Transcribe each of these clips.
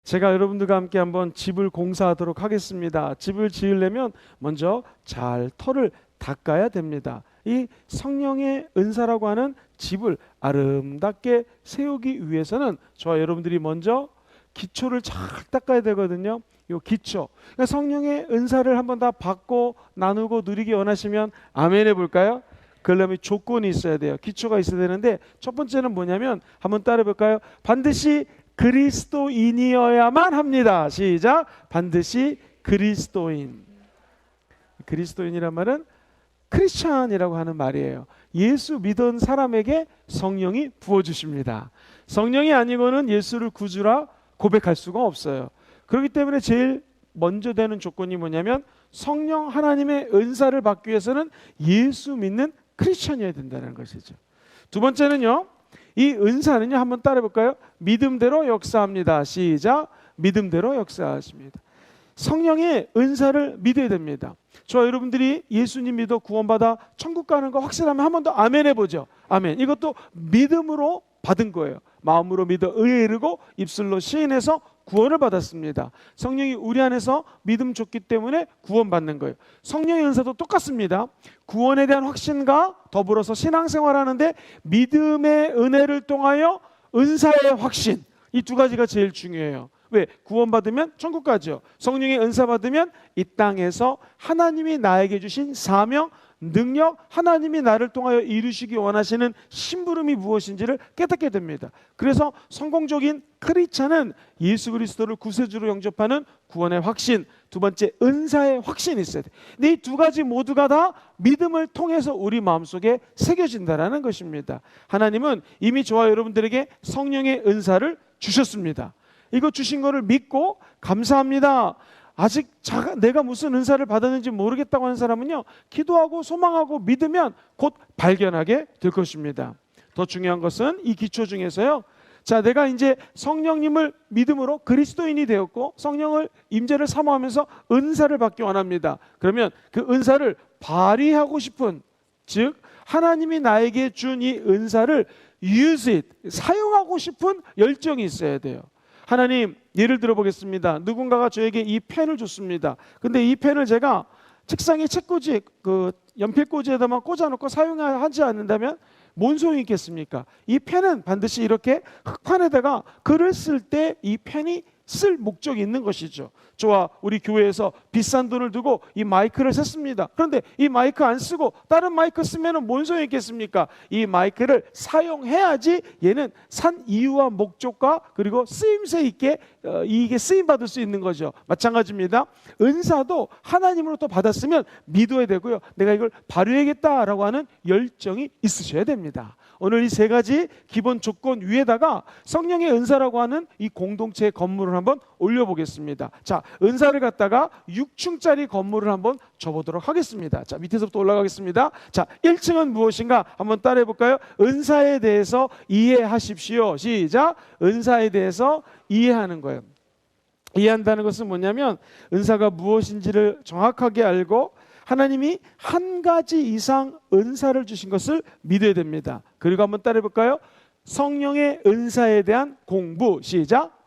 제가 여러분들과 함께 한번 집을 공사하도록 하겠습니다. 집을 지으려면 먼저 잘 털을 닦아야 됩니다. 이 성령의 은사라고 하는 집을 아름답게 세우기 위해서는 저와 여러분들이 먼저 기초를 잘 닦아야 되거든요. 이 기초, 그러니까 성령의 은사를 한번 다 받고 나누고 누리기 원하시면 아멘 해볼까요? 그러려면 조건이 있어야 돼요. 기초가 있어야 되는데 첫 번째는 뭐냐면 한번 따라해 볼까요? 반드시 그리스도인이어야만 합니다. 시작. 반드시 그리스도인. 그리스도인이란 말은 크리스찬이라고 하는 말이에요. 예수 믿은 사람에게 성령이 부어주십니다. 성령이 아니고는 예수를 구주라 고백할 수가 없어요. 그렇기 때문에 제일 먼저 되는 조건이 뭐냐면 성령 하나님의 은사를 받기 위해서는 예수 믿는 크리스찬이어야 된다는 것이죠. 두 번째는요, 이 은사는요, 한번 따라해 볼까요? 믿음대로 역사합니다. 시작. 믿음대로 역사하십니다. 성령의 은사를 믿어야 됩니다. 저와 여러분들이 예수님 믿어 구원받아 천국 가는 거 확실하면 한 번 더 아멘 해보죠. 아멘. 이것도 믿음으로 받은 거예요. 마음으로 믿어 의에 이르고 입술로 시인해서 구원을 받았습니다. 성령이 우리 안에서 믿음 줬기 때문에 구원받는 거예요. 성령의 은사도 똑같습니다. 구원에 대한 확신과 더불어서 신앙생활하는데 믿음의 은혜를 통하여 은사의 확신, 이 두 가지가 제일 중요해요. 왜? 구원받으면 천국 가죠. 성령의 은사 받으면 이 땅에서 하나님이 나에게 주신 사명, 능력, 하나님이 나를 통하여 이루시기 원하시는 심부름이 무엇인지를 깨닫게 됩니다. 그래서 성공적인 크리스찬은 예수 그리스도를 구세주로 영접하는 구원의 확신, 두 번째 은사의 확신이 있어야 돼. 근데 이 두 가지 모두가 다 믿음을 통해서 우리 마음속에 새겨진다는 것입니다. 하나님은 이미 저와 여러분들에게 성령의 은사를 주셨습니다. 이거 주신 거를 믿고 감사합니다. 아직 내가 무슨 은사를 받았는지 모르겠다고 하는 사람은요, 기도하고 소망하고 믿으면 곧 발견하게 될 것입니다. 더 중요한 것은 이 기초 중에서요, 자, 내가 이제 성령님을 믿음으로 그리스도인이 되었고 성령을 임재를 사모하면서 은사를 받기 원합니다. 그러면 그 은사를 발휘하고 싶은, 즉 하나님이 나에게 준 이 은사를 use it, 사용하고 싶은 열정이 있어야 돼요. 하나님, 예를 들어 보겠습니다. 누군가가 저에게 이 펜을 줬습니다. 근데 이 펜을 제가 책상에 책꽂이, 연필꽂이에다만 꽂아놓고 사용하지 않는다면 뭔 소용이 있겠습니까? 이 펜은 반드시 이렇게 흑판에다가 글을 쓸 때 이 펜이 쓸 목적이 있는 것이죠. 저와 우리 교회에서 비싼 돈을 두고 이 마이크를 샀습니다. 그런데 이 마이크 안 쓰고 다른 마이크 쓰면 뭔 소용이 있겠습니까? 이 마이크를 사용해야지 얘는 산 이유와 목적과 그리고 쓰임새 있게 이게 쓰임받을 수 있는 거죠. 마찬가지입니다. 은사도 하나님으로부터 받았으면 믿어야 되고요, 내가 이걸 발휘하겠다라고 하는 열정이 있으셔야 됩니다. 오늘 이 세 가지 기본 조건 위에다가 성령의 은사라고 하는 이 공동체의 건물을 한번 올려보겠습니다. 자, 은사를 갖다가 6층짜리 건물을 한번 줘보도록 하겠습니다. 자, 밑에서부터 올라가겠습니다. 자, 1층은 무엇인가 한번 따라해 볼까요? 은사에 대해서 이해하십시오. 시작. 은사에 대해서 이해하는 거예요. 이해한다는 것은 뭐냐면 은사가 무엇인지를 정확하게 알고 하나님이 한 가지 이상 은사를 주신 것을 믿어야 됩니다. 그리고 한번 따라해 볼까요? 성령의 은사에 대한 공부. 시작.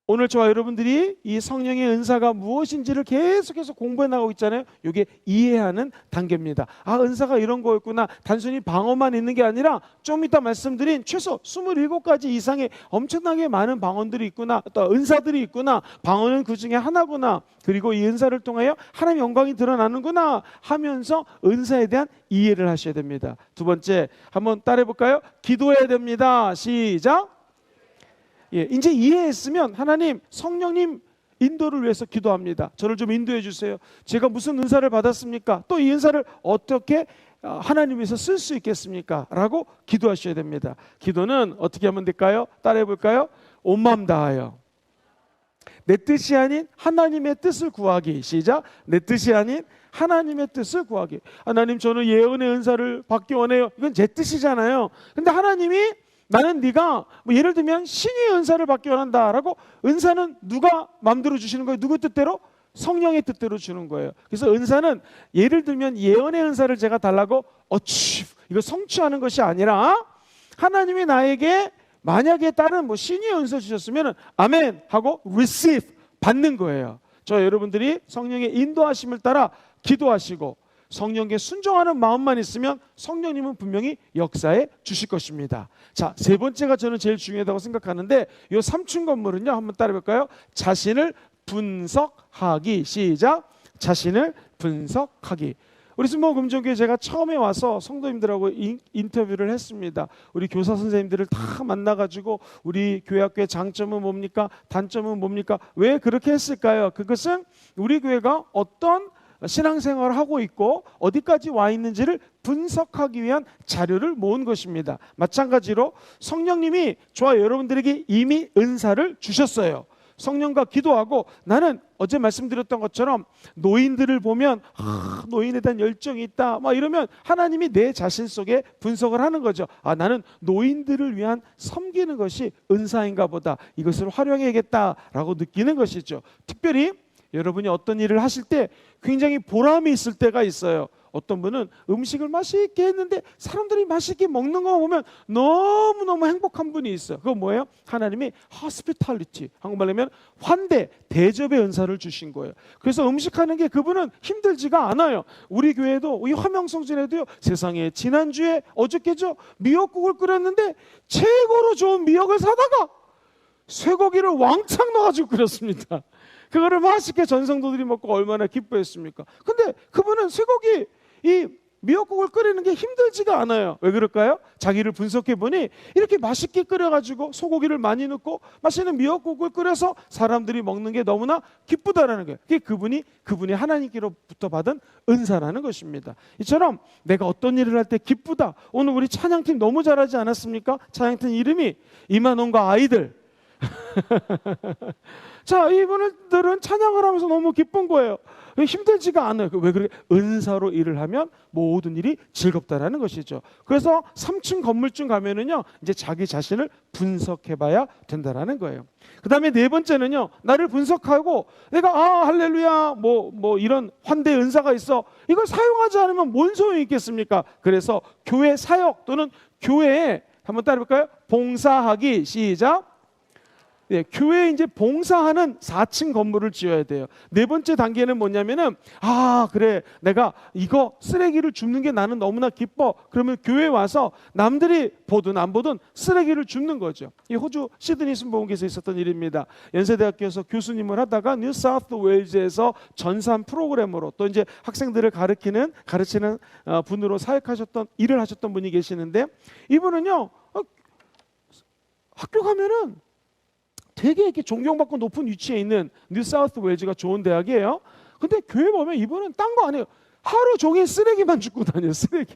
오늘 저와 여러분들이 이 성령의 은사가 무엇인지를 계속해서 공부해 나가고 있잖아요. 이게 이해하는 단계입니다. 아, 은사가 이런 거였구나. 단순히 방언만 있는 게 아니라 좀 이따 말씀드린 최소 27가지 이상의 엄청나게 많은 방언들이 있구나, 또 은사들이 있구나, 방언은 그 중에 하나구나, 그리고 이 은사를 통하여 하나님의 영광이 드러나는구나 하면서 은사에 대한 이해를 하셔야 됩니다. 두 번째, 한번 따라해 볼까요? 기도해야 됩니다. 시작. 예, 이제 이해했으면 하나님, 성령님 인도를 위해서 기도합니다. 저를 좀 인도해 주세요. 제가 무슨 은사를 받았습니까? 또 이 은사를 어떻게 하나님 위해서 쓸 수 있겠습니까? 라고 기도하셔야 됩니다. 기도는 어떻게 하면 될까요? 따라해 볼까요? 온 마음 다하여 내 뜻이 아닌 하나님의 뜻을 구하기. 시작. 내 뜻이 아닌 하나님의 뜻을 구하기. 하나님, 저는 예언의 은사를 받기 원해요. 이건 제 뜻이잖아요. 근데 하나님이 나는 네가 예를 들면 신의 은사를 받기 원한다라고, 은사는 누가 마음대로 주시는 거예요? 누구 뜻대로? 성령의 뜻대로 주는 거예요. 그래서 은사는 예를 들면 예언의 은사를 제가 달라고 이거 성취하는 것이 아니라 하나님이 나에게 만약에 다른 뭐 신의 은사 주셨으면 아멘 하고 receive 받는 거예요. 저 여러분들이 성령의 인도하심을 따라 기도하시고 성령께 순종하는 마음만 있으면 성령님은 분명히 역사해 주실 것입니다. 자, 세 번째가 저는 제일 중요하다고 생각하는데 이 3층 건물은요, 한번 따라해볼까요? 자신을 분석하기. 시작. 자신을 분석하기. 우리 순복음금정교회 제가 처음에 와서 성도님들하고 인터뷰를 했습니다. 우리 교사 선생님들을 다 만나가지고 우리 교회 학교의 장점은 뭡니까? 단점은 뭡니까? 왜 그렇게 했을까요? 그것은 우리 교회가 어떤 신앙생활을 하고 있고 어디까지 와 있는지를 분석하기 위한 자료를 모은 것입니다. 마찬가지로 성령님이 저와 여러분들에게 이미 은사를 주셨어요. 성령과 기도하고 나는 어제 말씀드렸던 것처럼 노인들을 보면 노인에 대한 열정이 있다 막 이러면 하나님이 내 자신 속에 분석을 하는 거죠. 나는 노인들을 위한 섬기는 것이 은사인가 보다. 이것을 활용해야겠다라고 느끼는 것이죠. 특별히 여러분이 어떤 일을 하실 때 굉장히 보람이 있을 때가 있어요. 어떤 분은 음식을 맛있게 했는데 사람들이 맛있게 먹는 거 보면 너무너무 행복한 분이 있어요. 그건 뭐예요? 하나님이 hospitality, 한국말로 하면 환대, 대접의 은사를 주신 거예요. 그래서 음식하는 게 그분은 힘들지가 않아요. 우리 교회도, 우리 화명성전에도요, 세상에 지난주에 어저께죠, 미역국을 끓였는데 최고로 좋은 미역을 사다가 쇠고기를 왕창 넣어가지고 끓였습니다. 그거를 맛있게 전성도들이 먹고 얼마나 기뻐했습니까? 근데 그분은 쇠고기 이 미역국을 끓이는 게 힘들지가 않아요. 왜 그럴까요? 자기를 분석해 보니 이렇게 맛있게 끓여가지고 소고기를 많이 넣고 맛있는 미역국을 끓여서 사람들이 먹는 게 너무나 기쁘다라는 거예요. 그게 그분이 하나님께로부터 받은 은사라는 것입니다. 이처럼 내가 어떤 일을 할 때 기쁘다. 오늘 우리 찬양팀 너무 잘하지 않았습니까? 찬양팀 이름이 이만원과 아이들. 자, 이분들은 찬양을 하면서 너무 기쁜 거예요. 힘들지가 않아요. 왜 그래? 은사로 일을 하면 모든 일이 즐겁다라는 것이죠. 그래서 3층 건물쯤 가면은요, 이제 자기 자신을 분석해봐야 된다라는 거예요. 그 다음에 네 번째는요, 나를 분석하고 내가 할렐루야 뭐 이런 환대 은사가 있어. 이걸 사용하지 않으면 뭔 소용이 있겠습니까? 그래서 교회 사역 또는 교회에 한번 따라해볼까요? 봉사하기. 시작. 네, 교회에 이제 봉사하는 4층 건물을 지어야 돼요. 네 번째 단계는 뭐냐면은 그래, 내가 이거 쓰레기를 줍는 게 나는 너무나 기뻐. 그러면 교회에 와서 남들이 보든 안 보든 쓰레기를 줍는 거죠. 이 호주 시드니 순복음교회에서 있었던 일입니다. 연세대학교에서 교수님을 하다가 뉴 사우스 웨일즈에서 전산 프로그래머로 또 이제 학생들을 가르치는 분으로 사역하셨던 일을 하셨던 분이 계시는데, 이분은요, 학교 가면은 되게 이렇게 존경받고 높은 위치에 있는 뉴 사우스 웨일즈가 좋은 대학이에요. 근데 교회 보면 이분은 딴 거 안 해요. 하루 종일 쓰레기만 줍고 다녀요. 쓰레기.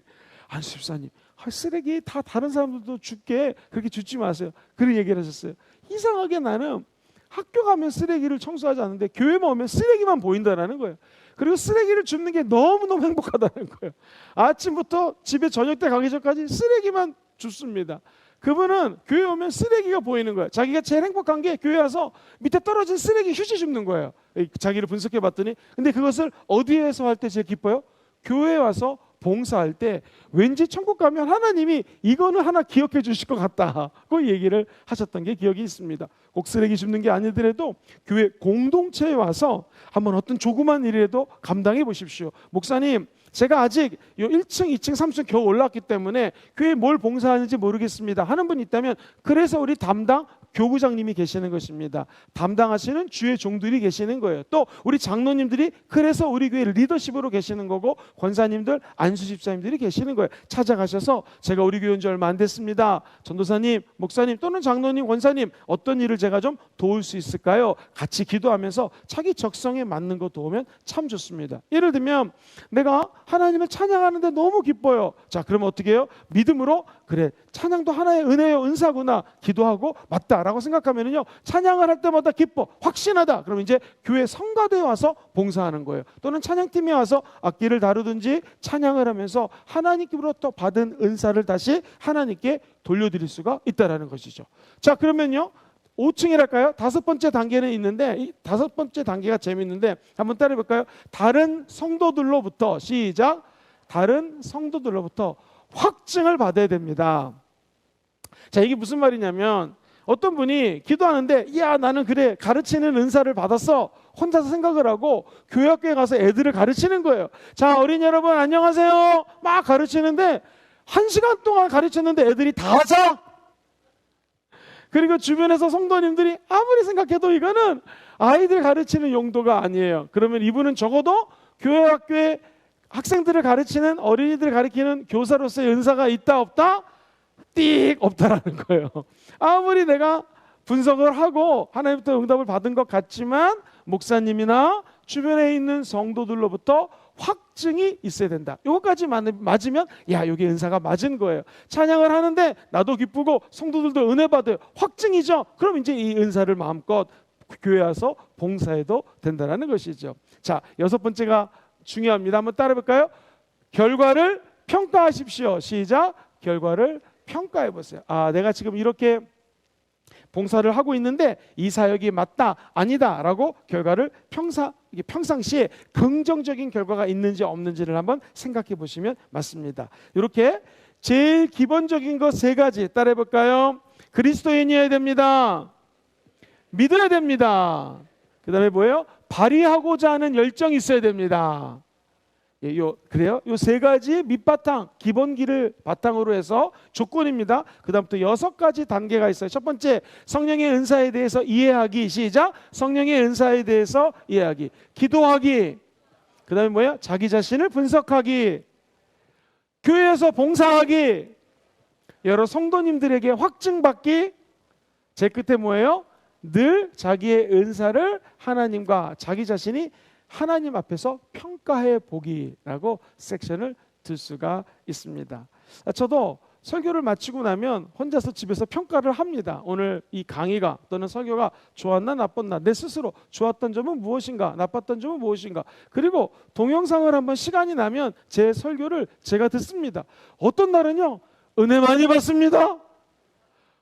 집사님, 쓰레기 다 다른 사람들도 줄게. 그렇게 줍지 마세요. 그런 얘기를 하셨어요. 이상하게 나는 학교 가면 쓰레기를 청소하지 않는데 교회만 오면 쓰레기만 보인다라는 거예요. 그리고 쓰레기를 줍는 게 너무너무 행복하다는 거예요. 아침부터 집에 저녁 때 가기 전까지 쓰레기만 줍습니다. 그분은 교회 오면 쓰레기가 보이는 거예요. 자기가 제일 행복한 게 교회 와서 밑에 떨어진 쓰레기 휴지 줍는 거예요. 자기를 분석해 봤더니. 근데 그것을 어디에서 할 때 제일 기뻐요? 교회에 와서 봉사할 때 왠지 천국 가면 하나님이 이거는 하나 기억해 주실 것 같다, 그 얘기를 하셨던 게 기억이 있습니다. 꼭 쓰레기 줍는 게 아니더라도 교회 공동체에 와서 한번 어떤 조그만 일이라도 감당해 보십시오. 목사님, 제가 아직 요 1층, 2층, 3층 겨우 올라왔기 때문에 교회에 뭘 봉사하는지 모르겠습니다 하는 분이 있다면, 그래서 우리 담당 교구장님이 계시는 것입니다. 담당하시는 주의 종들이 계시는 거예요. 또 우리 장로님들이 그래서 우리 교회 리더십으로 계시는 거고, 권사님들, 안수집사님들이 계시는 거예요. 찾아가셔서 제가 우리 교회 온 지 얼마 안 됐습니다. 전도사님, 목사님 또는 장로님, 권사님, 어떤 일을 제가 좀 도울 수 있을까요? 같이 기도하면서 자기 적성에 맞는 거 도우면 참 좋습니다. 예를 들면 내가 하나님을 찬양하는데 너무 기뻐요. 자, 그러면 어떻게 해요? 믿음으로, 그래, 찬양도 하나의 은혜요, 은사구나, 기도하고 맞다라고 생각하면은요, 찬양을 할 때마다 기뻐, 확신하다. 그럼 이제 교회 성가대에 와서 봉사하는 거예요. 또는 찬양팀에 와서 악기를 다루든지 찬양을 하면서 하나님께로부터 받은 은사를 다시 하나님께 돌려드릴 수가 있다라는 것이죠. 자, 그러면요, 5층이랄까요? 5번째 단계는 있는데, 이 5번째 단계가 재밌는데 한번 따라해볼까요? 다른 성도들로부터, 시작, 다른 성도들로부터 확증을 받아야 됩니다. 자, 이게 무슨 말이냐면 어떤 분이 기도하는데 야 나는 그래 가르치는 은사를 받았어 혼자서 생각을 하고 교회 학교에 가서 애들을 가르치는 거예요. 자, 어린이 여러분 안녕하세요 막 가르치는데 1시간 동안 가르쳤는데 애들이 다 자. 그리고 주변에서 성도님들이 아무리 생각해도 이거는 아이들 가르치는 용도가 아니에요. 그러면 이분은 적어도 교회 학교에 학생들을 가르치는 어린이들을 가르치는 교사로서의 은사가 있다 없다? 띡 없다라는 거예요. 아무리 내가 분석을 하고 하나님부터 응답을 받은 것 같지만 목사님이나 주변에 있는 성도들로부터 확증이 있어야 된다. 이것까지 맞으면 야 여기 은사가 맞은 거예요. 찬양을 하는데 나도 기쁘고 성도들도 은혜 받아요. 확증이죠. 그럼 이제 이 은사를 마음껏 교회 와서 봉사해도 된다는 것이죠. 자, 6번째가 중요합니다. 한번 따라 해볼까요? 결과를 평가하십시오. 시작. 결과를 평가해 보세요. 아, 내가 지금 이렇게 봉사를 하고 있는데 이 사역이 맞다 아니다 라고 결과를 평상시에 긍정적인 결과가 있는지 없는지를 한번 생각해 보시면 맞습니다. 이렇게 제일 기본적인 거 3가지 따라해 볼까요? 그리스도인이어야 됩니다. 믿어야 됩니다. 그 다음에 뭐예요? 발휘하고자 하는 열정이 있어야 됩니다. 예, 그래요? 요 3가지 밑바탕, 기본기를 바탕으로 해서 조건입니다. 그 다음부터 6가지 단계가 있어요. 첫 번째, 성령의 은사에 대해서 이해하기. 시작. 성령의 은사에 대해서 이해하기. 기도하기. 그 다음에 뭐예요? 자기 자신을 분석하기. 교회에서 봉사하기. 여러 성도님들에게 확증받기. 제 끝에 뭐예요? 늘 자기의 은사를 하나님과 자기 자신이 하나님 앞에서 평가해 보기라고 섹션을 둘 수가 있습니다. 저도 설교를 마치고 나면 혼자서 집에서 평가를 합니다. 오늘 이 강의가 또는 설교가 좋았나 나빴나, 내 스스로 좋았던 점은 무엇인가, 나빴던 점은 무엇인가, 그리고 동영상을 한번 시간이 나면 제 설교를 제가 듣습니다. 어떤 날은요 은혜 많이 받습니다.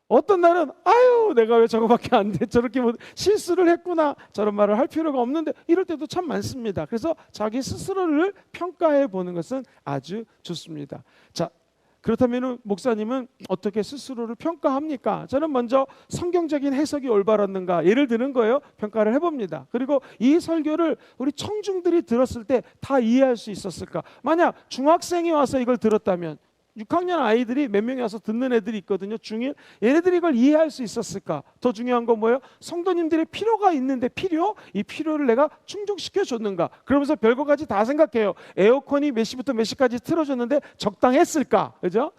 어떤 날은 아유 내가 왜 저거밖에 안 돼, 저렇게 실수를 했구나, 저런 말을 할 필요가 없는데, 이럴 때도 참 많습니다. 그래서 자기 스스로를 평가해 보는 것은 아주 좋습니다. 자, 그렇다면 목사님은 어떻게 스스로를 평가합니까? 저는 먼저 성경적인 해석이 올바랐는가 예를 드는 거예요. 평가를 해봅니다. 그리고 이 설교를 우리 청중들이 들었을 때 다 이해할 수 있었을까? 만약 중학생이 와서 이걸 들었다면, 6학년 아이들이 몇 명이 와서 듣는 애들이 있거든요. 중1. 얘네들이 이걸 이해할 수 있었을까? 더 중요한 건 뭐예요? 성도님들의 필요가 있는데 이 필요를 내가 충족시켜 줬는가? 그러면서 별거까지 다 생각해요. 에어컨이 몇 시부터 몇 시까지 틀어줬는데 적당했을까? 그죠?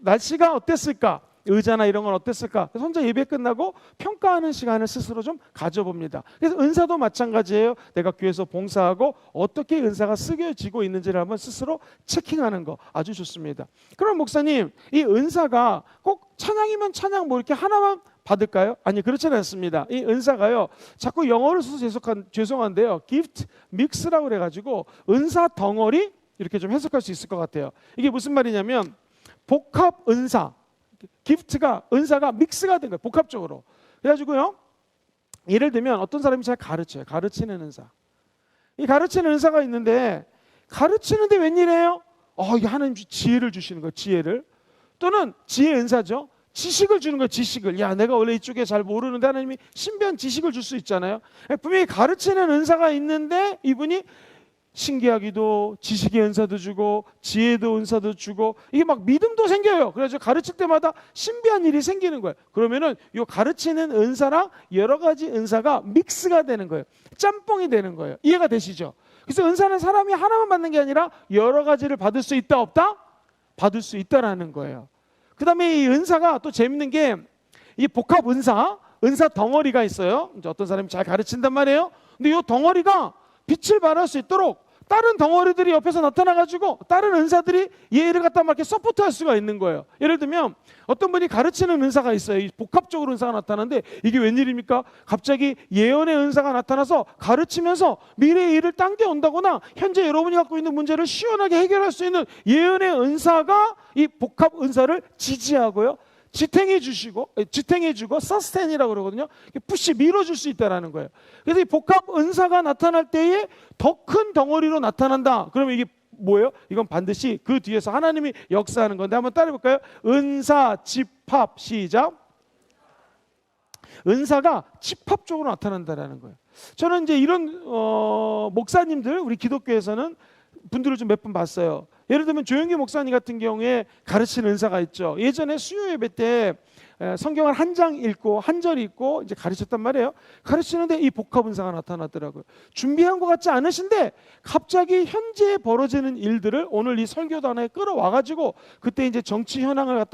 날씨가 어땠을까? 의자나 이런 건 어땠을까? 그래서 혼자 예배 끝나고 평가하는 시간을 스스로 좀 가져봅니다. 그래서 은사도 마찬가지예요. 내가 교회에서 봉사하고 어떻게 은사가 쓰여지고 있는지를 한번 스스로 체킹하는 거 아주 좋습니다. 그럼 목사님, 이 은사가 꼭 찬양이면 찬양 뭐 이렇게 하나만 받을까요? 아니, 그렇지는 않습니다. 이 은사가요, 자꾸 영어를 써서 죄송한데요, gift mix라고 그래가지고 은사 덩어리 이렇게 좀 해석할 수 있을 것 같아요. 이게 무슨 말이냐면 복합 은사, 기프트가, 은사가 믹스가 된 거예요. 복합적으로. 그래가지고요, 예를 들면 어떤 사람이 잘 가르쳐요. 가르치는 은사. 이 가르치는 은사가 있는데 가르치는데 웬일이에요? 이게 하나님 지혜를 주시는 거예요. 지혜를. 또는 지혜 은사죠. 지식을 주는 거예요. 지식을. 야, 내가 원래 이쪽에 잘 모르는데 하나님이 신비한 지식을 줄 수 있잖아요. 분명히 가르치는 은사가 있는데 이분이 신기하기도 지식의 은사도 주고 지혜도 은사도 주고, 이게 막 믿음도 생겨요. 그래서 가르칠 때마다 신비한 일이 생기는 거예요. 그러면은 이 가르치는 은사랑 여러 가지 은사가 믹스가 되는 거예요. 짬뽕이 되는 거예요. 이해가 되시죠? 그래서 은사는 사람이 하나만 받는 게 아니라 여러 가지를 받을 수 있다 없다? 받을 수 있다라는 거예요. 그 다음에 이 은사가 또 재밌는 게 이 복합 은사 덩어리가 있어요. 이제 어떤 사람이 잘 가르친단 말이에요. 근데 이 덩어리가 빛을 발할 수 있도록 다른 덩어리들이 옆에서 나타나가지고 다른 은사들이 얘를 갖다 막 이렇게 서포트할 수가 있는 거예요. 예를 들면 어떤 분이 가르치는 은사가 있어요. 이 복합적으로 은사가 나타나는데 이게 웬일입니까? 갑자기 예언의 은사가 나타나서 가르치면서 미래의 일을 당겨온다거나 현재 여러분이 갖고 있는 문제를 시원하게 해결할 수 있는 예언의 은사가 이 복합 은사를 지지하고요, 지탱해 주고 서스테인이라고 그러거든요. 푸시 밀어줄 수 있다라는 거예요. 그래서 이 복합 은사가 나타날 때에 더 큰 덩어리로 나타난다. 그러면 이게 뭐예요? 이건 반드시 그 뒤에서 하나님이 역사하는 건데 한번 따라해볼까요? 은사, 집합, 시작. 은사가 집합적으로 나타난다라는 거예요. 저는 이제 이런 목사님들, 우리 기독교에서는 분들을 좀 몇 분 봤어요. 예를 들면 조영기 목사님 같은 경우에 가르치는 은사가 있죠. 예전에 수요 예배 때 성경을 한 장 읽고 한 절 읽고 이제 가르쳤단 말이에요. 가르치는데 이 복합 은사가 나타났더라고요. 준비한 것 같지 않으신데 갑자기 현재 벌어지는 일들을 오늘 이 설교단에 끌어와가지고 그때 이제 정치 현황을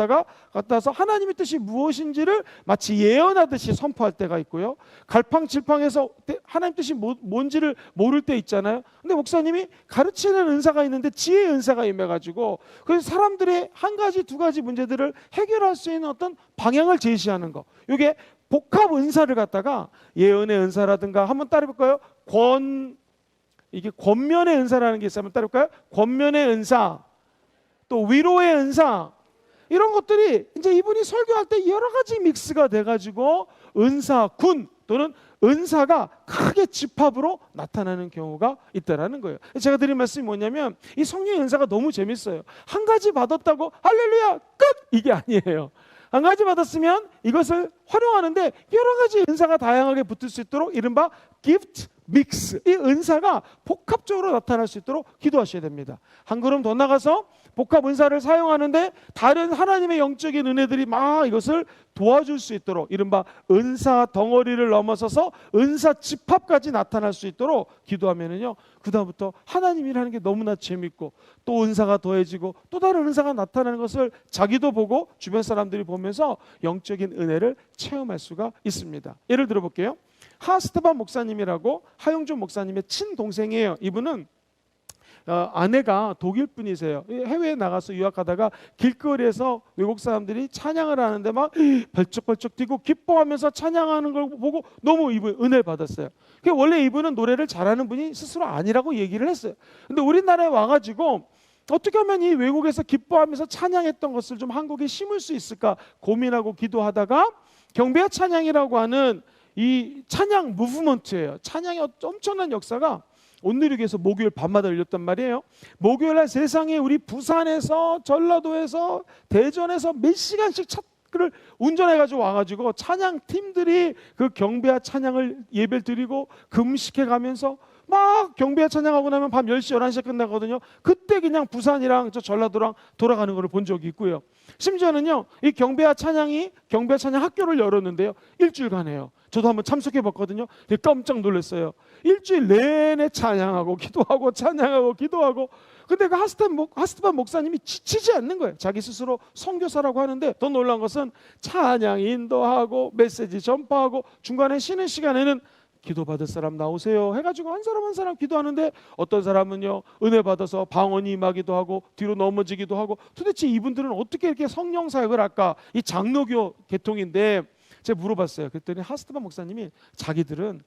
갖다서 하나님의 뜻이 무엇인지를 마치 예언하듯이 선포할 때가 있고요. 갈팡질팡해서 하나님 뜻이 뭔지를 모를 때 있잖아요. 근데 목사님이 가르치는 은사가 있는데 지혜의 은사가 임해가지고 그래서 사람들의 한 가지 두 가지 문제들을 해결할 수 있는 어떤 방향을 제시하는 거. 이게 복합 은사를 갖다가 예언의 은사라든가 한번 따라해볼까요? 이게 권면의 은사라는 게 있어요. 한번 따라해볼까요? 권면의 은사, 또 위로의 은사, 이런 것들이 이제 이분이 설교할 때 여러 가지 믹스가 돼가지고 은사군 또는 은사가 크게 집합으로 나타나는 경우가 있다라는 거예요. 제가 드린 말씀이 뭐냐면 이 성령의 은사가 너무 재밌어요. 한 가지 받았다고 할렐루야 끝! 이게 아니에요. 한 가지 받았으면 이것을 활용하는데 여러 가지 은사가 다양하게 붙을 수 있도록 이른바 gift mix, 이 은사가 복합적으로 나타날 수 있도록 기도하셔야 됩니다. 한 걸음 더 나가서 복합 은사를 사용하는데 다른 하나님의 영적인 은혜들이 막 이것을 도와줄 수 있도록 이른바 은사 덩어리를 넘어서서 은사 집합까지 나타날 수 있도록 기도하면은요, 그 다음부터 하나님이라는 게 너무나 재밌고 또 은사가 더해지고 또 다른 은사가 나타나는 것을 자기도 보고 주변 사람들이 보면서 영적인 은혜를 체험할 수가 있습니다. 예를 들어 볼게요. 하스테반 목사님이라고 하용준 목사님의 친동생이에요. 이분은 아내가 독일 분이세요. 해외에 나가서 유학하다가 길거리에서 외국 사람들이 찬양을 하는데 막 벌쩍벌쩍 뛰고 기뻐하면서 찬양하는 걸 보고 너무 이분 은혜를 받았어요. 원래 이분은 노래를 잘하는 분이 스스로 아니라고 얘기를 했어요. 근데 우리나라에 와가지고 어떻게 하면 이 외국에서 기뻐하면서 찬양했던 것을 좀 한국에 심을 수 있을까 고민하고 기도하다가 경배와 찬양이라고 하는 이 찬양 무브먼트예요. 찬양의 엄청난 역사가 온누리교에서 목요일 밤마다 열렸단 말이에요. 목요일날 세상에 우리 부산에서 전라도에서 대전에서 몇 시간씩 차를 운전해가지고 와가지고 찬양 팀들이 그 경배와 찬양을 예배를 드리고 금식해 가면서 막 경배와 찬양하고 나면 밤 10시 11시에 끝나거든요. 그때 그냥 부산이랑 저 전라도랑 돌아가는 걸 본 적이 있고요. 심지어는요, 이 경배와 찬양 학교를 열었는데요, 일주일간 해요. 저도 한번 참석해 봤거든요. 되게 깜짝 놀랐어요. 일주일 내내 찬양하고 기도하고 찬양하고 기도하고. 근데 그 하스테반 목사님이 지치지 않는 거예요. 자기 스스로 선교사라고 하는데 더 놀라운 것은 찬양 인도하고 메시지 전파하고 중간에 쉬는 시간에는 기도받을 사람 나오세요 해가지고 한 사람 한 사람 기도하는데 어떤 사람은요 은혜 받아서 방언이 임하기도 하고 뒤로 넘어지기도 하고. 도대체 이분들은 어떻게 이렇게 성령 사역을 할까? 이 장로교 계통인데 제가 물어봤어요. 그랬더니 하스테반 목사님이 자기들은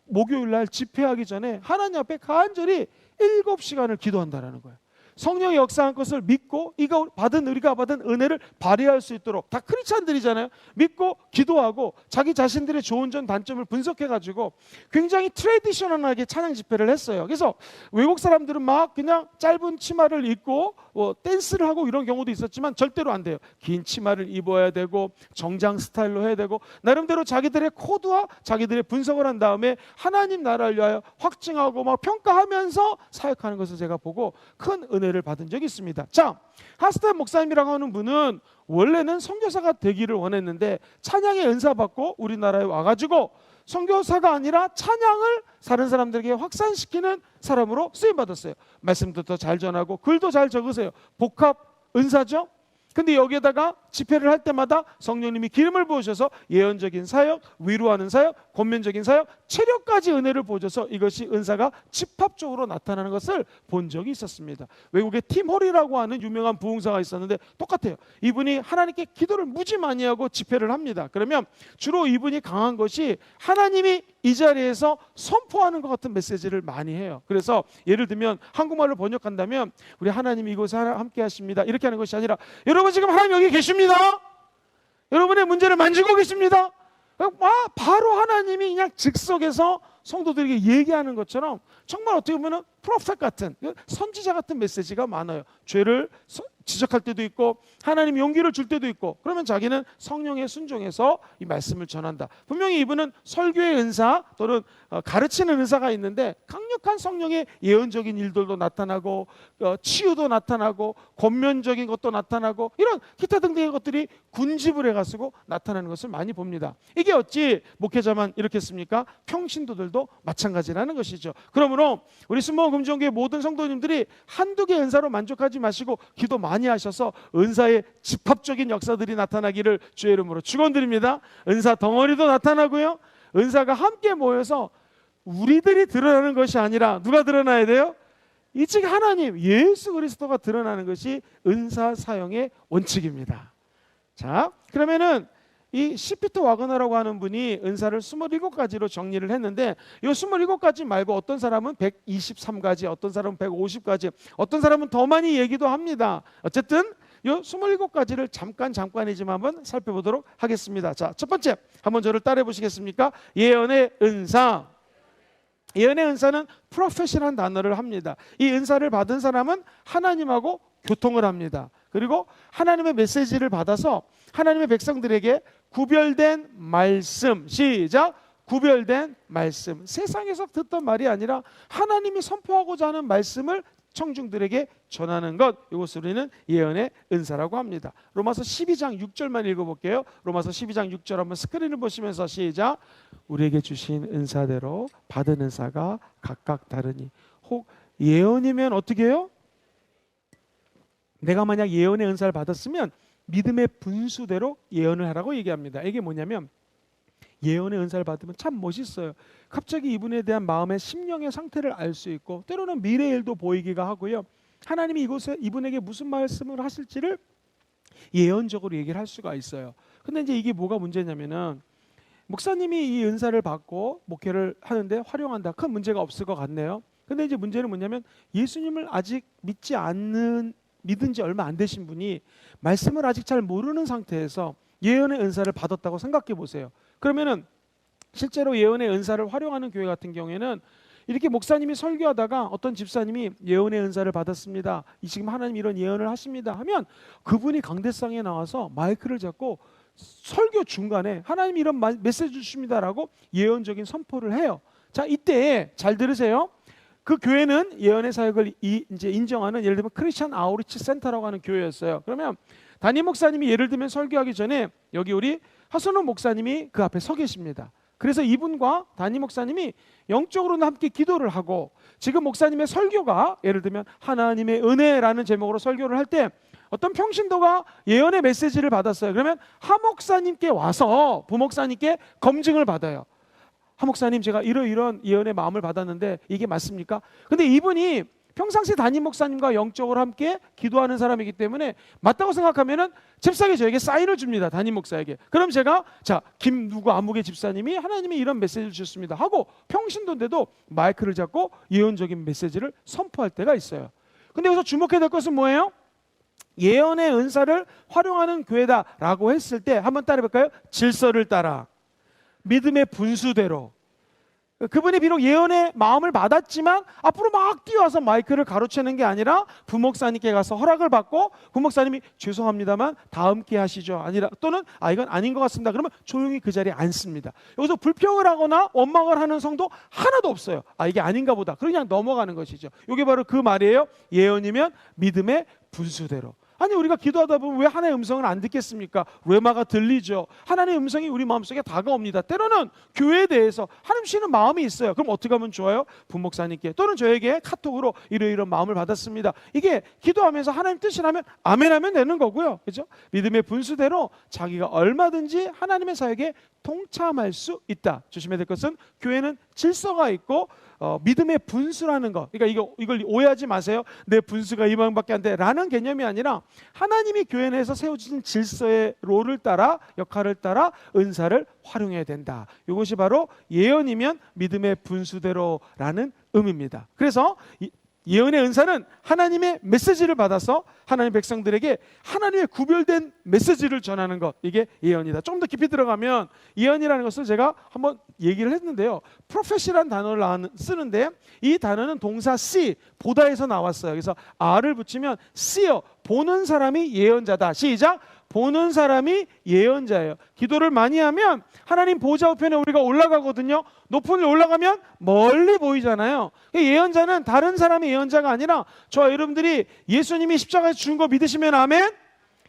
목요일날 집회하기 전에 하나님 앞에 간절히 7시간을 기도한다라는 거예요. 성령의 역사한 것을 믿고 우리가 받은 은혜를 발휘할 수 있도록, 다 크리스찬들이잖아요. 믿고 기도하고 자기 자신들의 좋은 점 단점을 분석해가지고 굉장히 트레디셔널하게 찬양 집회를 했어요. 그래서 외국 사람들은 막 그냥 짧은 치마를 입고 댄스를 하고 이런 경우도 있었지만 절대로 안 돼요. 긴 치마를 입어야 되고 정장 스타일로 해야 되고 나름대로 자기들의 코드와 자기들의 분석을 한 다음에 하나님 나라를 위하여 확증하고 막 평가하면서 사역하는 것을 제가 보고 큰 은혜를 받은 적이 있습니다. 자, 하스테반 목사님이라고 하는 분은 원래는 선교사가 되기를 원했는데 찬양의 은사 받고 우리나라에 와가지고 선교사가 아니라 찬양을 다른 사람들에게 확산시키는 사람으로 쓰임 받았어요. 말씀도 더 잘 전하고 글도 잘 적으세요. 복합 은사죠. 근데 여기에다가 집회를 할 때마다 성령님이 기름을 부으셔서 예언적인 사역, 위로하는 사역, 권면적인 사역, 체력까지 은혜를 부어줘서 이것이 은사가 집합적으로 나타나는 것을 본 적이 있었습니다. 외국에 팀 홀이라고 하는 유명한 부흥사가 있었는데 똑같아요. 이분이 하나님께 기도를 무지 많이 하고 집회를 합니다. 그러면 주로 이분이 강한 것이 하나님이 이 자리에서 선포하는 것 같은 메시지를 많이 해요. 그래서 예를 들면 한국말로 번역한다면 우리 하나님이 이곳에 함께 하십니다 이렇게 하는 것이 아니라 여러분 지금 하나님 여기 계십니다. 여러분의 문제를 만지고 계십니다. 바로 하나님이 그냥 즉석에서 성도들에게 얘기하는 것처럼 정말 어떻게 보면 프로페트 같은 선지자 같은 메시지가 많아요. 죄를 지적할 때도 있고 하나님 용기를 줄 때도 있고, 그러면 자기는 성령에 순종해서 이 말씀을 전한다. 분명히 이분은 설교의 은사 또는 가르치는 은사가 있는데 강력한 성령의 예언적인 일들도 나타나고 치유도 나타나고 권면적인 것도 나타나고 이런 기타 등등의 것들이 군집을 해가지고 나타나는 것을 많이 봅니다. 이게 어찌 목회자만 이렇겠습니까? 평신도들도 마찬가지라는 것이죠. 그러므로 우리 순복음 금종교회 모든 성도님들이 한두 개의 은사로 만족하지 마시고 기도 많이 하셔서 은사의 집합적인 역사들이 나타나기를 주의 이름으로 축원드립니다. 은사 덩어리도 나타나고요, 은사가 함께 모여서 우리들이 드러나는 것이 아니라 누가 드러나야 돼요? 이즉 하나님 예수 그리스도가 드러나는 것이 은사 사용의 원칙입니다. 자, 그러면은 이 시피터 와그너라고 하는 분이 은사를 27가지로 정리를 했는데, 이 27가지 말고 어떤 사람은 123가지, 어떤 사람은 150가지, 어떤 사람은 더 많이 얘기도 합니다. 어쨌든 이 27가지를 잠깐이지만 한번 살펴보도록 하겠습니다. 자, 첫 번째, 한번 저를 따라해 보시겠습니까? 예언의 은사. 예언의 은사는 프로페시라는 단어를 합니다. 이 은사를 받은 사람은 하나님하고 교통을 합니다. 그리고 하나님의 메시지를 받아서 하나님의 백성들에게 구별된 말씀, 시작, 구별된 말씀, 세상에서 듣던 말이 아니라 하나님이 선포하고자 하는 말씀을 청중들에게 전하는 것, 이것을 우리는 예언의 은사라고 합니다. 로마서 12장 6절만 읽어볼게요. 로마서 12장 6절 한번 스크린을 보시면서 시작. 우리에게 주신 은사대로 받은 은사가 각각 다르니. 혹 예언이면 어떻게 해요? 내가 만약 예언의 은사를 받았으면 믿음의 분수대로 예언을 하라고 얘기합니다. 이게 뭐냐면 예언의 은사를 받으면 참 멋있어요. 갑자기 이분에 대한 마음의 심령의 상태를 알 수 있고, 때로는 미래의 일도 보이기가 하고요, 하나님이 이분에게 무슨 말씀을 하실지를 예언적으로 얘기를 할 수가 있어요. 근데 이제 이게 뭐가 문제냐면은 목사님이 이 은사를 받고 목회를 하는데 활용한다, 큰 문제가 없을 것 같네요. 근데 이제 문제는 뭐냐면 예수님을 아직 믿은 지 얼마 안 되신 분이 말씀을 아직 잘 모르는 상태에서 예언의 은사를 받았다고 생각해 보세요. 그러면은 실제로 예언의 은사를 활용하는 교회 같은 경우에는 이렇게 목사님이 설교하다가 어떤 집사님이 예언의 은사를 받았습니다, 지금 하나님 이런 예언을 하십니다 하면 그분이 강대상에 나와서 마이크를 잡고 설교 중간에 하나님 이런 메시지 주십니다라고 예언적인 선포를 해요. 자, 이때 잘 들으세요. 그 교회는 예언의 사역을 이제 인정하는, 예를 들면 크리스천 아우리치 센터라고 하는 교회였어요. 그러면 담임 목사님이 예를 들면 설교하기 전에 여기 우리 하선호 목사님이 그 앞에 서 계십니다. 그래서 이분과 담임 목사님이 영적으로는 함께 기도를 하고, 지금 목사님의 설교가 예를 들면 하나님의 은혜라는 제목으로 설교를 할 때 어떤 평신도가 예언의 메시지를 받았어요. 그러면 하 목사님께 와서 부목사님께 검증을 받아요. 하 목사님, 제가 이런 예언의 마음을 받았는데 이게 맞습니까? 근데 이분이 평상시 담임 목사님과 영적으로 함께 기도하는 사람이기 때문에 맞다고 생각하면은 잽싸게 저에게 사인을 줍니다. 담임 목사에게. 그럼 제가 자, 김누구 아무개 집사님이 하나님이 이런 메시지를 주셨습니다 하고 평신도인데도 마이크를 잡고 예언적인 메시지를 선포할 때가 있어요. 근데 여기서 주목해야 될 것은 뭐예요? 예언의 은사를 활용하는 교회다라고 했을 때 한번 따라해볼까요? 질서를 따라, 믿음의 분수대로. 그분이 비록 예언의 마음을 받았지만 앞으로 막 뛰어와서 마이크를 가로채는 게 아니라 부목사님께 가서 허락을 받고 부목사님이 죄송합니다만 다음 기회 하시죠, 아니라 또는 이건 아닌 것 같습니다, 그러면 조용히 그 자리에 앉습니다. 여기서 불평을 하거나 원망을 하는 성도 하나도 없어요. 이게 아닌가 보다, 그냥 넘어가는 것이죠. 이게 바로 그 말이에요. 예언이면 믿음의 분수대로. 아니, 우리가 기도하다 보면 왜 하나님의 음성을 안 듣겠습니까? 레마가 들리죠. 하나님의 음성이 우리 마음속에 다가옵니다. 때로는 교회에 대해서 하나님 쉬는 마음이 있어요. 그럼 어떻게 하면 좋아요? 부목사님께 또는 저에게 카톡으로 이런 마음을 받았습니다, 이게 기도하면서 하나님 뜻이라면 아멘하면 되는 거고요. 그렇죠? 믿음의 분수대로 자기가 얼마든지 하나님의 사역에 동참할 수 있다. 조심해야 될 것은 교회는 질서가 있고 믿음의 분수라는 것, 그러니까 이걸 오해하지 마세요. 내 분수가 이만밖에 안 돼 라는 개념이 아니라 하나님이 교회 내에서 세워주신 질서의 롤을 따라, 역할을 따라 은사를 활용해야 된다. 이것이 바로 예언이면 믿음의 분수대로라는 의미입니다. 그래서 예언의 은사는 하나님의 메시지를 받아서 하나님 백성들에게 하나님의 구별된 메시지를 전하는 것, 이게 예언이다. 좀 더 깊이 들어가면 예언이라는 것을 제가 한번 얘기를 했는데요, 프로페시라는 단어를 쓰는데 이 단어는 동사 see, 보다에서 나왔어요. 그래서 R을 붙이면 seer, 보는 사람이 예언자다. 시작! 보는 사람이 예언자예요. 기도를 많이 하면 하나님 보좌 우편에 우리가 올라가거든요. 높은 데 올라가면 멀리 보이잖아요. 예언자는 다른 사람의 예언자가 아니라 저와 여러분들이 예수님이 십자가에서 죽은 거 믿으시면 아멘.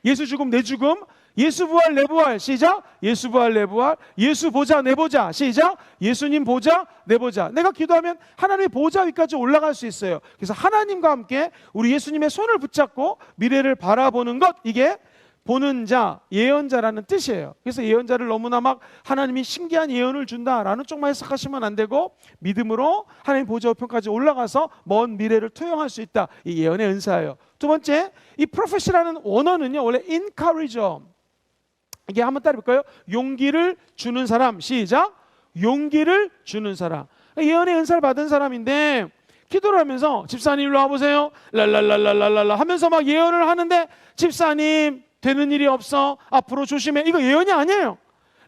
예수 죽음 내 죽음, 예수 부활 내 부활. 시작! 예수 부활 내 부활, 예수 보좌 내 보좌. 시작! 예수님 보좌 내 보좌. 내가 기도하면 하나님의 보좌 위까지 올라갈 수 있어요. 그래서 하나님과 함께 우리 예수님의 손을 붙잡고 미래를 바라보는 것, 이게 보는 자, 예언자라는 뜻이에요. 그래서 예언자를 너무나 막 하나님이 신기한 예언을 준다라는 쪽만 해석하시면 안 되고, 믿음으로 하나님 보좌 우편까지 올라가서 먼 미래를 투영할 수 있다. 이 예언의 은사예요. 두 번째, 이 프로페시라는 원어는요, 원래 encourager, 이게 한번 따라해볼까요? 용기를 주는 사람. 시작! 용기를 주는 사람. 예언의 은사를 받은 사람인데 기도를 하면서 집사님 일로 와보세요 랄랄랄랄랄라 하면서 막 예언을 하는데, 집사님 되는 일이 없어, 앞으로 조심해, 이거 예언이 아니에요.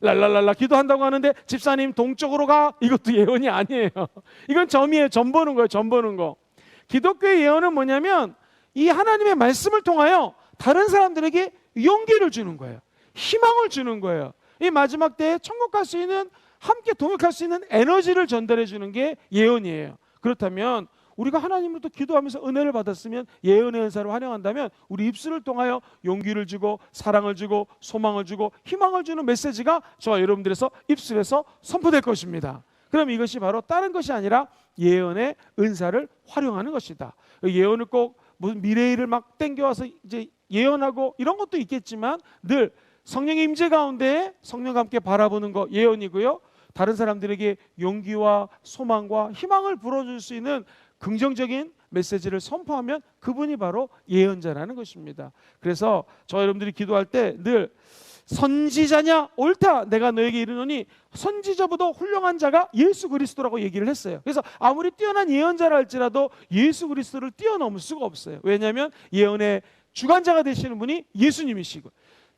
랄랄랄라 기도한다고 하는데 집사님 동쪽으로 가, 이것도 예언이 아니에요. 이건 점이에요. 점 보는 거예요. 점 보는 거. 기독교의 예언은 뭐냐면 이 하나님의 말씀을 통하여 다른 사람들에게 용기를 주는 거예요. 희망을 주는 거예요. 이 마지막 때에 천국 갈 수 있는, 함께 동역할 수 있는 에너지를 전달해 주는 게 예언이에요. 그렇다면 우리가 하나님으로부터 기도하면서 은혜를 받았으면, 예언의 은사를 활용한다면 우리 입술을 통하여 용기를 주고 사랑을 주고 소망을 주고 희망을 주는 메시지가 저와 여러분들에서 입술에서 선포될 것입니다. 그럼 이것이 바로 다른 것이 아니라 예언의 은사를 활용하는 것이다. 예언을 꼭 무슨 미래일을 막 땡겨와서 이제 예언하고 이런 것도 있겠지만, 늘 성령의 임재 가운데 성령과 함께 바라보는 거 예언이고요, 다른 사람들에게 용기와 소망과 희망을 불어줄 수 있는 긍정적인 메시지를 선포하면 그분이 바로 예언자라는 것입니다. 그래서 저 여러분들이 기도할 때 늘 선지자냐? 옳다. 내가 너에게 이르노니 선지자보다 훌륭한 자가 예수 그리스도라고 얘기를 했어요. 그래서 아무리 뛰어난 예언자라 할지라도 예수 그리스도를 뛰어넘을 수가 없어요. 왜냐하면 예언의 주관자가 되시는 분이 예수님이시고,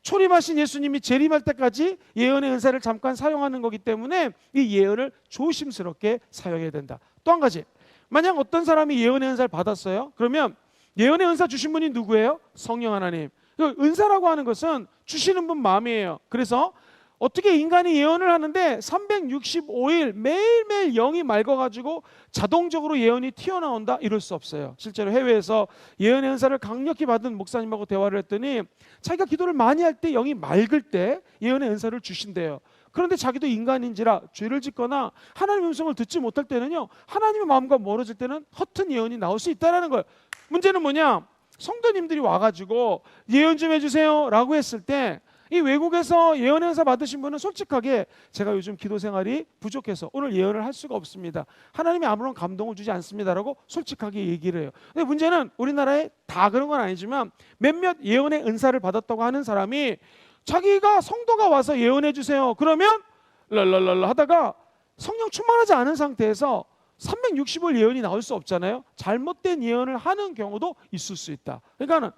초림하신 예수님이 재림할 때까지 예언의 은사를 잠깐 사용하는 거기 때문에 이 예언을 조심스럽게 사용해야 된다. 또 한 가지, 만약 어떤 사람이 예언의 은사를 받았어요. 그러면 예언의 은사 주신 분이 누구예요? 성령 하나님. 은사라고 하는 것은 주시는 분 마음이에요. 그래서 어떻게 인간이 예언을 하는데 365일 매일매일 영이 맑아가지고 자동적으로 예언이 튀어나온다? 이럴 수 없어요. 실제로 해외에서 예언의 은사를 강력히 받은 목사님하고 대화를 했더니 자기가 기도를 많이 할 때 영이 맑을 때 예언의 은사를 주신대요. 그런데 자기도 인간인지라 죄를 짓거나 하나님의 음성을 듣지 못할 때는요, 하나님의 마음과 멀어질 때는 허튼 예언이 나올 수 있다는 거예요. 문제는 뭐냐? 성도님들이 와가지고 예언 좀 해주세요 라고 했을 때, 이 외국에서 예언의 은사 받으신 분은 솔직하게 제가 요즘 기도 생활이 부족해서 오늘 예언을 할 수가 없습니다, 하나님이 아무런 감동을 주지 않습니다라고 솔직하게 얘기를 해요. 근데 문제는 우리나라에 다 그런 건 아니지만 몇몇 예언의 은사를 받았다고 하는 사람이 자기가 성도가 와서 예언해 주세요 그러면 랄랄랄라 하다가 성령 충만하지 않은 상태에서 360일 예언이 나올 수 없잖아요. 잘못된 예언을 하는 경우도 있을 수 있다. 그러니까는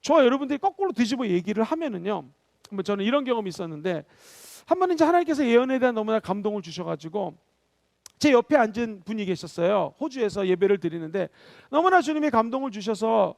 저와 여러분들이 거꾸로 뒤집어 얘기를 하면은요, 뭐 저는 이런 경험이 있었는데, 한 번 이제 하나님께서 예언에 대한 너무나 감동을 주셔가지고 제 옆에 앉은 분이 계셨어요. 호주에서 예배를 드리는데 너무나 주님이 감동을 주셔서,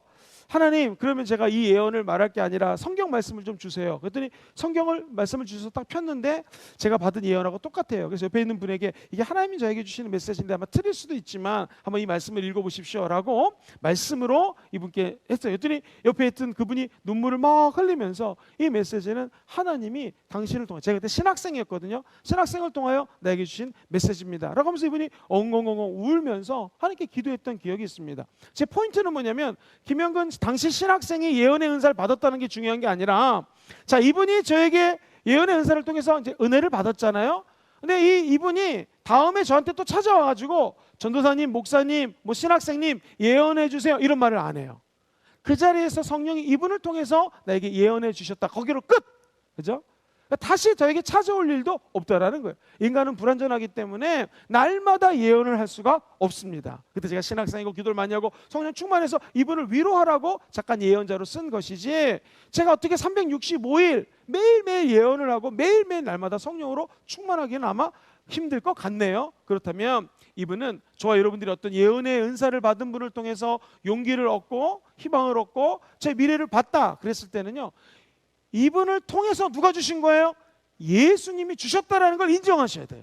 하나님 그러면 제가 이 예언을 말할 게 아니라 성경 말씀을 좀 주세요. 그랬더니 성경을 말씀을 주셔서 딱 폈는데 제가 받은 예언하고 똑같아요. 그래서 옆에 있는 분에게 이게 하나님이 저에게 주시는 메시지인데 아마 틀릴 수도 있지만 한번 이 말씀을 읽어보십시오 라고 말씀으로 이분께 했어요. 그랬더니 옆에 있던 그분이 눈물을 막 흘리면서 이 메시지는 하나님이 당신을 통해, 제가 그때 신학생이었거든요, 신학생을 통하여 나에게 주신 메시지입니다 라고 하면서 이분이 엉엉엉엉 울면서 하나님께 기도했던 기억이 있습니다. 제 포인트는 뭐냐면, 김영근 당시 신학생이 예언의 은사를 받았다는 게 중요한 게 아니라, 자, 이분이 저에게 예언의 은사를 통해서 이제 은혜를 받았잖아요. 근데 이분이 다음에 저한테 또 찾아와가지고 전도사님, 목사님, 뭐 신학생님 예언해 주세요 이런 말을 안 해요. 그 자리에서 성령이 이분을 통해서 나에게 예언해 주셨다, 거기로 끝. 그죠? 다시 저에게 찾아올 일도 없다라는 거예요. 인간은 불완전하기 때문에 날마다 예언을 할 수가 없습니다. 그때 제가 신학생이고 기도를 많이 하고 성령 충만해서 이분을 위로하라고 잠깐 예언자로 쓴 것이지, 제가 어떻게 365일 매일매일 예언을 하고 매일매일 날마다 성령으로 충만하기는 아마 힘들 것 같네요. 그렇다면 이분은 저와 여러분들이 어떤 예언의 은사를 받은 분을 통해서 용기를 얻고 희망을 얻고 제 미래를 봤다 그랬을 때는요, 이분을 통해서 누가 주신 거예요? 예수님이 주셨다라는 걸 인정하셔야 돼요.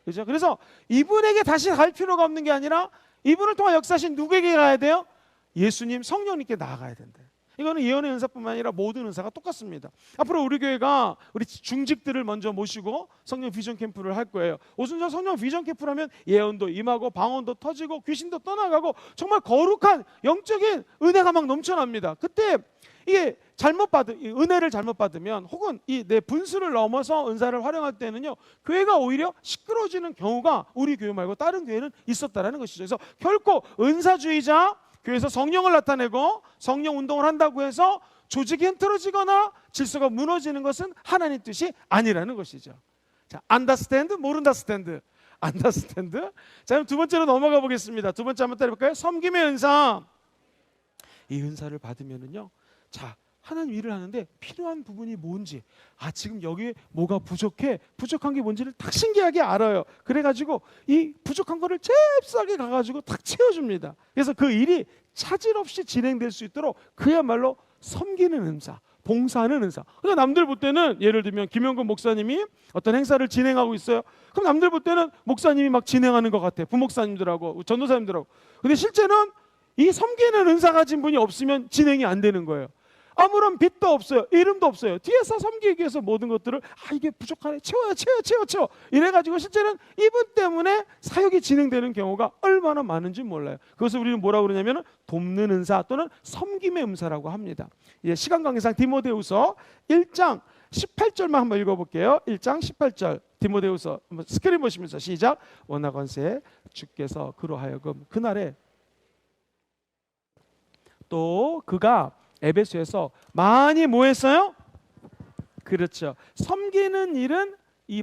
그렇죠? 그래서 이분에게 다시 갈 필요가 없는 게 아니라 이분을 통해 역사하신 누구에게 가야 돼요? 예수님, 성령님께 나아가야 된다. 이거는 예언의 은사뿐만 아니라 모든 은사가 똑같습니다. 앞으로 우리 교회가 우리 중직들을 먼저 모시고 성령 비전 캠프를 할 거예요. 오순절 성령 비전 캠프를 하면 예언도 임하고 방언도 터지고 귀신도 떠나가고 정말 거룩한 영적인 은혜가 막 넘쳐납니다. 그때 이게 은혜를 잘못 받으면, 혹은 이 내 분수를 넘어서 은사를 활용할 때는요, 교회가 오히려 시끄러워지는 경우가 우리 교회 말고 다른 교회는 있었다라는 것이죠. 그래서 결코 은사주의자, 교회에서 성령을 나타내고 성령 운동을 한다고 해서 조직이 흐트러지거나 질서가 무너지는 것은 하나님 뜻이 아니라는 것이죠. 자, understand, 모른다스탠드. understand. 자, 그럼 두 번째로 넘어가 보겠습니다. 두 번째 한번 따라해볼까요? 섬김의 은사. 이 은사를 받으면은요, 자, 하나님 일을 하는데 필요한 부분이 뭔지, 지금 여기 뭐가 부족한 게 뭔지를 딱 신기하게 알아요. 그래가지고 이 부족한 거를 잽싸게 가가지고 탁 채워줍니다. 그래서 그 일이 차질 없이 진행될 수 있도록 그야말로 섬기는 은사, 봉사하는 은사. 그러니까 남들 볼 때는, 예를 들면 김영근 목사님이 어떤 행사를 진행하고 있어요. 그럼 남들 볼 때는 목사님이 막 진행하는 것 같아, 부목사님들하고 전도사님들하고. 근데 실제는 이 섬기는 은사 가진 분이 없으면 진행이 안 되는 거예요. 아무런 빛도 없어요, 이름도 없어요. 뒤에서 섬기기 위해서 모든 것들을 이게 부족하네, 채워 이래가지고 실제는 이분 때문에 사역이 진행되는 경우가 얼마나 많은지 몰라요. 그것을 우리는 뭐라고 그러냐면 돕는 은사 또는 섬김의 은사라고 합니다. 시간 관계상 디모데후서 1장 18절만 한번 읽어볼게요. 1장 18절 디모데후서 스크린 보시면서 시작. 원하건세 주께서 그로 하여금 그날에 또 그가 에베소에서 많이 뭐 했어요? 그렇죠. 섬기는 일은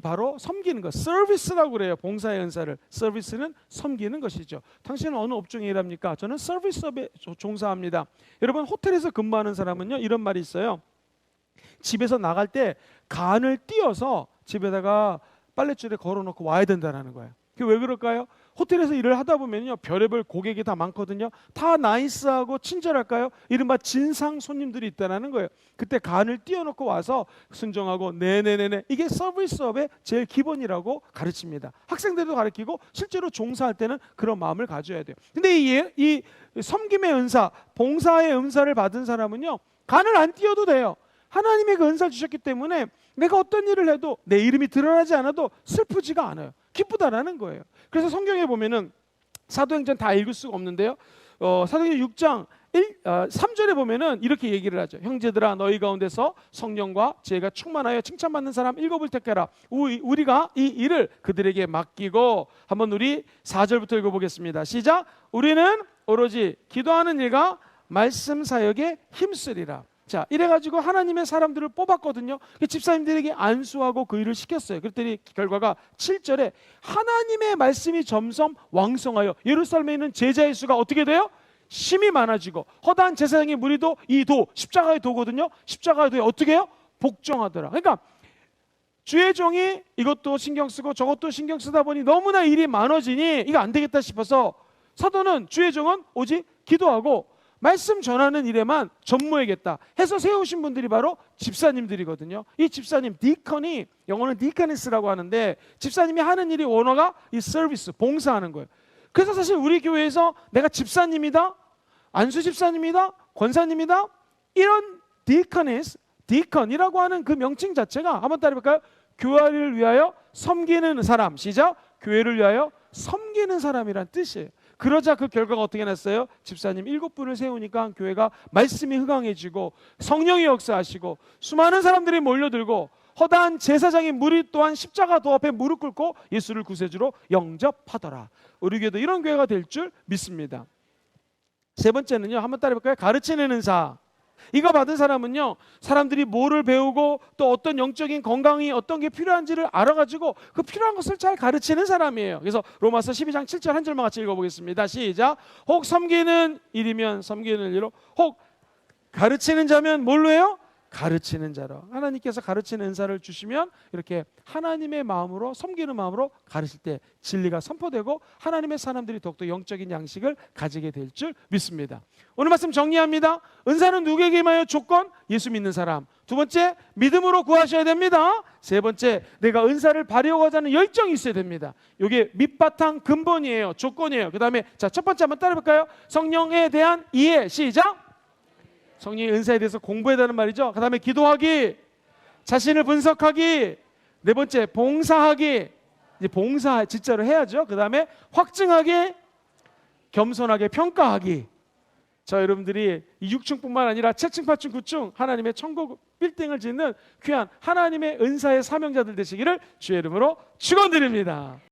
바로 섬기는 것, 서비스라고 그래요. 봉사의 은사를. 서비스는 섬기는 것이죠. 당신은 어느 업종에 일합니까? 저는 서비스업에 종사합니다. 여러분, 호텔에서 근무하는 사람은요, 이런 말이 있어요. 집에서 나갈 때 간을 띄어서 집에다가 빨랫줄에 걸어놓고 와야 된다는 거예요. 그게 왜 그럴까요? 호텔에서 일을 하다 보면요, 별의별 고객이 다 많거든요. 다 나이스하고 친절할까요? 이른바 진상 손님들이 있다는 거예요. 그때 간을 띄워놓고 와서 순종하고 네네네네, 이게 서비스업의 제일 기본이라고 가르칩니다. 학생들도 가르치고 실제로 종사할 때는 그런 마음을 가져야 돼요. 근데 이 섬김의 은사, 봉사의 은사를 받은 사람은요, 간을 안 띄워도 돼요. 하나님의 그 은사를 주셨기 때문에 내가 어떤 일을 해도 내 이름이 드러나지 않아도 슬프지가 않아요. 기쁘다라는 거예요. 그래서 성경에 보면은 사도행전 다 읽을 수가 없는데요, 사도행전 6장 3절에 보면은 이렇게 얘기를 하죠. 형제들아, 너희 가운데서 성령과 지혜가 충만하여 칭찬받는 사람 7을 택하라. 우리가 이 일을 그들에게 맡기고, 한번 우리 4절부터 읽어보겠습니다. 시작. 우리는 오로지 기도하는 일과 말씀 사역에 힘쓰리라. 자, 이래가지고 하나님의 사람들을 뽑았거든요. 집사님들에게 안수하고 그 일을 시켰어요. 그랬더니 결과가 7절에 하나님의 말씀이 점점 왕성하여 예루살렘에 있는 제자의 수가 어떻게 돼요? 심히 많아지고, 허다한 제사장의 무리도 이 십자가의 도거든요. 십자가의 도에 어떻게 해요? 복종하더라. 그러니까 주의 종이 이것도 신경 쓰고 저것도 신경 쓰다 보니 너무나 일이 많아지니 이거 안 되겠다 싶어서 사도는, 주의 종은 오직 기도하고 말씀 전하는 일에만 전무해야겠다 해서 세우신 분들이 바로 집사님들이거든요. 이 집사님, 디컨이 영어는 디커니스라고 하는데, 집사님이 하는 일이 원어가 이 서비스, 봉사하는 거예요. 그래서 사실 우리 교회에서 내가 집사님이다, 안수 집사님이다, 권사님이다, 이런 디컨이라고 하는 그 명칭 자체가, 한번 따라해볼까요? 교회를 위하여 섬기는 사람. 시작. 교회를 위하여 섬기는 사람이란 뜻이에요. 그러자 그 결과가 어떻게 났어요? 집사님 7분을 세우니까 교회가 말씀이 흥황해지고 성령이 역사하시고 수많은 사람들이 몰려들고 허다한 제사장의 무리 또한 십자가 도 앞에 무릎 꿇고 예수를 구세주로 영접하더라. 우리 교회도 이런 교회가 될 줄 믿습니다. 세 번째는요, 한번 따라해볼까요? 가르치는 은사. 이거 받은 사람은요, 사람들이 뭐를 배우고 또 어떤 영적인 건강이 어떤 게 필요한지를 알아가지고 그 필요한 것을 잘 가르치는 사람이에요. 그래서 로마서 12장 7절 한 절만 같이 읽어보겠습니다. 시작. 혹 섬기는 일이면 섬기는 일로, 혹 가르치는 자면 뭘로 해요? 가르치는 자로. 하나님께서 가르치는 은사를 주시면 이렇게 하나님의 마음으로, 섬기는 마음으로 가르칠 때 진리가 선포되고 하나님의 사람들이 더욱더 영적인 양식을 가지게 될 줄 믿습니다. 오늘 말씀 정리합니다. 은사는 누구에게 임하여? 조건, 예수 믿는 사람. 두 번째, 믿음으로 구하셔야 됩니다. 세 번째, 내가 은사를 발휘하고자 하는 열정이 있어야 됩니다. 이게 밑바탕 근본이에요. 조건이에요. 그 다음에 첫 번째 한번 따라해볼까요? 성령에 대한 이해. 시작. 성령의 은사에 대해서 공부해야 되는 말이죠. 그 다음에 기도하기, 자신을 분석하기, 네 번째 봉사하기, 이제 봉사 진짜로 해야죠. 그 다음에 확증하기, 겸손하게 평가하기. 저 여러분들이 6층뿐만 아니라 7층, 8층, 9층 하나님의 천국 빌딩을 짓는 귀한 하나님의 은사의 사명자들 되시기를 주의 이름으로 축원드립니다.